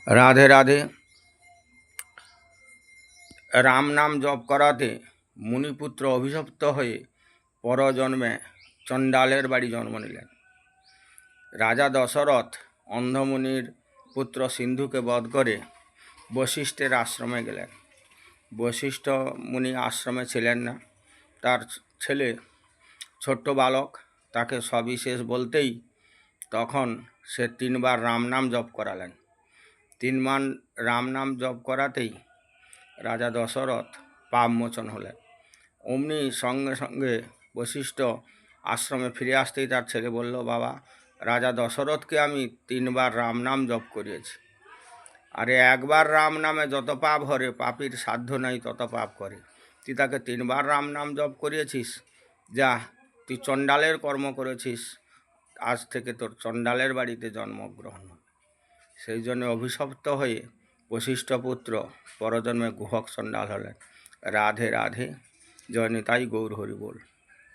রাধে রাধে। রাম নাম জপ করাতে মুনিপুত্র অভিশপ্ত হয়ে পরজন্মে চণ্ডালের বাড়ি জন্ম নিলেন। রাজা দশরথ অন্ধমুনির পুত্র সিন্ধুকে বধ করে বশিষ্ঠের আশ্রমে গেলেন। বশিষ্ঠ মুনি আশ্রমে ছিলেন না, তার ছেলে ছোট্ট বালক, তাকে সবিশেষ বলতেই তখন সে 3 বার রাম নাম জপ করালেন। 3 বার রাম নাম জপ করাতেই রাজা দশরথ পাপমোচন হলেন। অমনি সঙ্গে সঙ্গে বশিষ্ঠ আশ্রমে ফিরে আসতেই তার ছেলে বলল, বাবা, রাজা দশরথকে আমি 3 বার রাম নাম জপ করিয়েছি। আরে একবার রাম নামে যত পাপ হরে, পাপীর সাধ্য নাই তত পাপ করে। তুই তাকে 3 বার রাম নাম জপ করিয়েছিস, যা, তুই চণ্ডালের কর্ম করেছিস, আজ থেকে তোর চণ্ডালের বাড়িতে জন্মগ্রহণ হবে। সেই জন্য অভিশপ্ত হয়ে বশিষ্ঠ পুত্র পরজন্মে গুহক চণ্ডাল হলেন। রাধে রাধে। জয় নিতাই গৌর হরি বল।